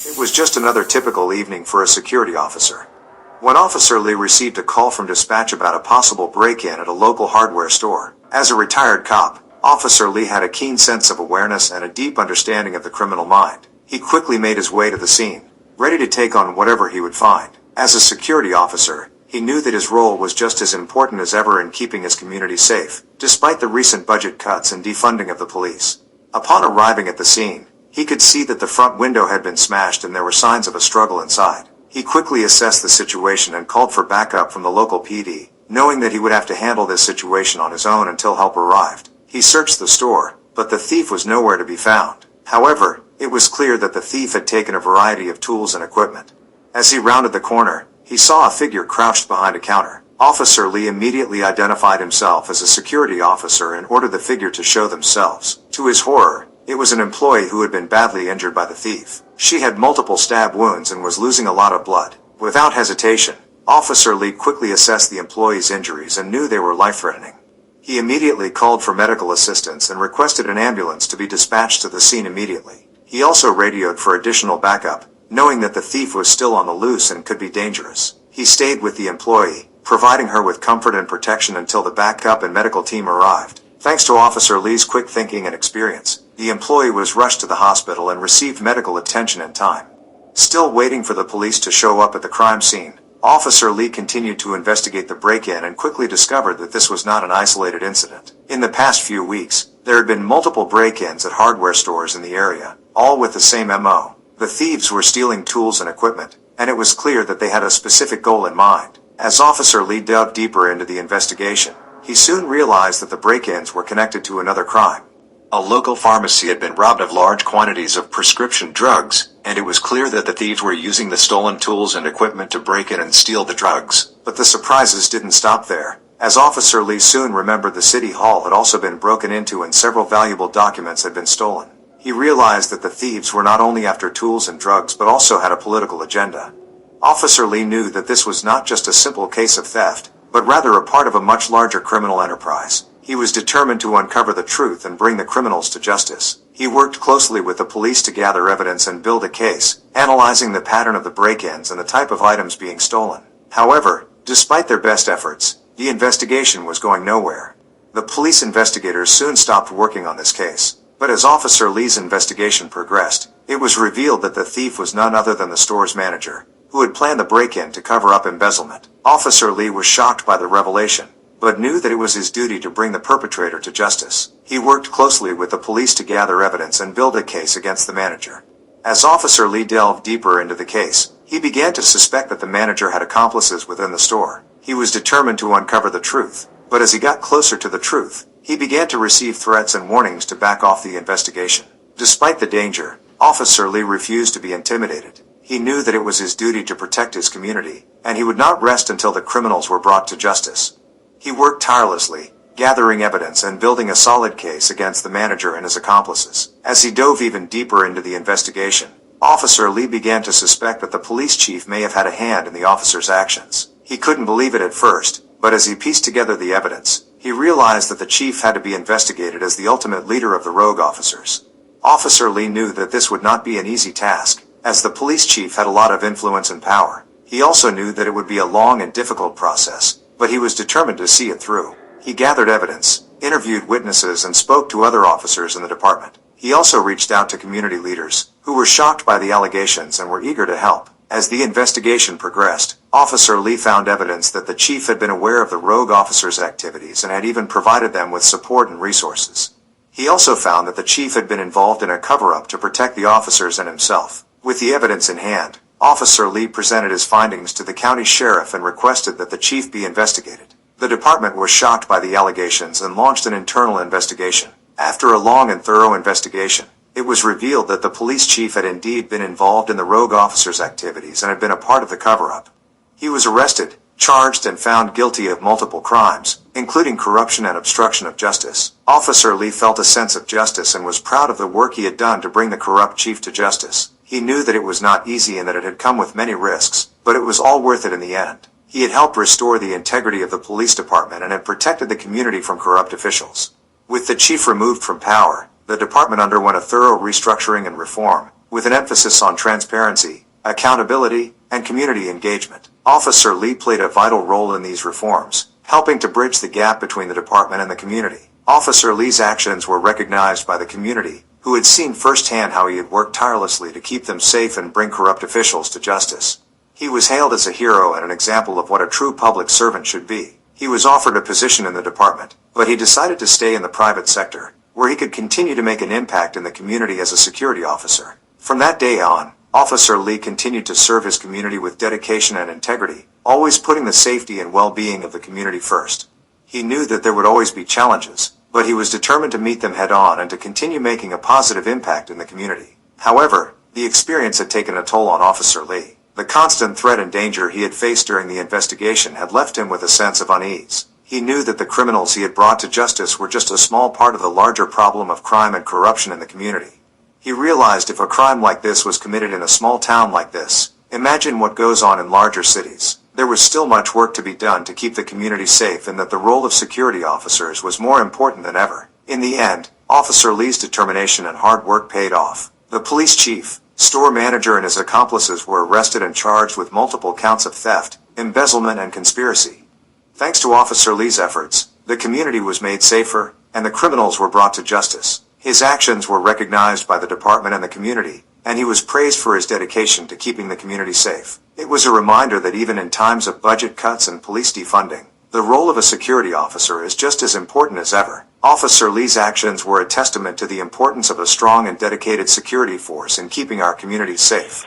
It was just another typical evening for a security officer. When Officer Lee received a call from dispatch about a possible break-in at a local hardware store. As a retired cop, Officer Lee had a keen sense of awareness and a deep understanding of the criminal mind. He quickly made his way to the scene, ready to take on whatever he would find. As a security officer, he knew that his role was just as important as ever in keeping his community safe, despite the recent budget cuts and defunding of the police. Upon arriving at the scene, he could see that the front window had been smashed and there were signs of a struggle inside. He quickly assessed the situation and called for backup from the local PD, knowing that he would have to handle this situation on his own until help arrived. He searched the store, but the thief was nowhere to be found. However, it was clear that the thief had taken a variety of tools and equipment. As he rounded the corner, he saw a figure crouched behind a counter. Officer Lee immediately identified himself as a security officer and ordered the figure to show themselves. To his horror, it was an employee who had been badly injured by the thief. She had multiple stab wounds and was losing a lot of blood. Without hesitation, Officer Lee quickly assessed the employee's injuries and knew they were life-threatening. He immediately called for medical assistance and requested an ambulance to be dispatched to the scene immediately. He also radioed for additional backup, knowing that the thief was still on the loose and could be dangerous. He stayed with the employee, providing her with comfort and protection until the backup and medical team arrived. Thanks to Officer Lee's quick thinking and experience, the employee was rushed to the hospital and received medical attention in time. Still waiting for the police to show up at the crime scene, Officer Lee continued to investigate the break-in and quickly discovered that this was not an isolated incident. In the past few weeks, there had been multiple break-ins at hardware stores in the area, all with the same MO. The thieves were stealing tools and equipment, and it was clear that they had a specific goal in mind. As Officer Lee dug deeper into the investigation, he soon realized that the break-ins were connected to another crime. A local pharmacy had been robbed of large quantities of prescription drugs, and it was clear that the thieves were using the stolen tools and equipment to break in and steal the drugs. But the surprises didn't stop there, as Officer Lee soon remembered the city hall had also been broken into and several valuable documents had been stolen. He realized that the thieves were not only after tools and drugs but also had a political agenda. Officer Lee knew that this was not just a simple case of theft, but rather a part of a much larger criminal enterprise. He was determined to uncover the truth and bring the criminals to justice. He worked closely with the police to gather evidence and build a case, analyzing the pattern of the break-ins and the type of items being stolen. However, despite their best efforts, the investigation was going nowhere. The police investigators soon stopped working on this case. But as Officer Lee's investigation progressed, it was revealed that the thief was none other than the store's manager, who had planned the break-in to cover up embezzlement. Officer Lee was shocked by the revelation, but knew that it was his duty to bring the perpetrator to justice. He worked closely with the police to gather evidence and build a case against the manager. As Officer Lee delved deeper into the case, he began to suspect that the manager had accomplices within the store. He was determined to uncover the truth, but as he got closer to the truth, he began to receive threats and warnings to back off the investigation. Despite the danger, Officer Lee refused to be intimidated. He knew that it was his duty to protect his community, and he would not rest until the criminals were brought to justice. He worked tirelessly, gathering evidence and building a solid case against the manager and his accomplices. As he dove even deeper into the investigation, Officer Lee began to suspect that the police chief may have had a hand in the officer's actions. He couldn't believe it at first, but as he pieced together the evidence, he realized that the chief had to be investigated as the ultimate leader of the rogue officers. Officer Lee knew that this would not be an easy task, as the police chief had a lot of influence and power. He also knew that it would be a long and difficult process, but he was determined to see it through. He gathered evidence, interviewed witnesses, and spoke to other officers in the department. He also reached out to community leaders, who were shocked by the allegations and were eager to help. As the investigation progressed, Officer Lee found evidence that the chief had been aware of the rogue officers' activities and had even provided them with support and resources. He also found that the chief had been involved in a cover-up to protect the officers and himself. With the evidence in hand, Officer Lee presented his findings to the county sheriff and requested that the chief be investigated. The department was shocked by the allegations and launched an internal investigation. After a long and thorough investigation, it was revealed that the police chief had indeed been involved in the rogue officers' activities and had been a part of the cover-up. He was arrested, charged, and found guilty of multiple crimes, including corruption and obstruction of justice. Officer Lee felt a sense of justice and was proud of the work he had done to bring the corrupt chief to justice. He knew that it was not easy and that it had come with many risks, but it was all worth it in the end. He had helped restore the integrity of the police department and had protected the community from corrupt officials. With the chief removed from power, the department underwent a thorough restructuring and reform, with an emphasis on transparency, accountability, and community engagement. Officer Lee played a vital role in these reforms, helping to bridge the gap between the department and the community. Officer Lee's actions were recognized by the community, who had seen firsthand how he had worked tirelessly to keep them safe and bring corrupt officials to justice. He was hailed as a hero and an example of what a true public servant should be. He was offered a position in the department, but he decided to stay in the private sector, where he could continue to make an impact in the community as a security officer. From that day on, Officer Lee continued to serve his community with dedication and integrity, always putting the safety and well-being of the community first. He knew that there would always be challenges, but he was determined to meet them head-on and to continue making a positive impact in the community. However, the experience had taken a toll on Officer Lee. The constant threat and danger he had faced during the investigation had left him with a sense of unease. He knew that the criminals he had brought to justice were just a small part of the larger problem of crime and corruption in the community. He realized if a crime like this was committed in a small town like this, imagine what goes on in larger cities. There was still much work to be done to keep the community safe, and that the role of security officers was more important than ever. In the end, Officer Lee's determination and hard work paid off. The police chief, store manager, and his accomplices were arrested and charged with multiple counts of theft, embezzlement, and conspiracy. Thanks to Officer Lee's efforts, the community was made safer, and the criminals were brought to justice. His actions were recognized by the department and the community, and he was praised for his dedication to keeping the community safe. It was a reminder that even in times of budget cuts and police defunding, the role of a security officer is just as important as ever. Officer Lee's actions were a testament to the importance of a strong and dedicated security force in keeping our communities safe.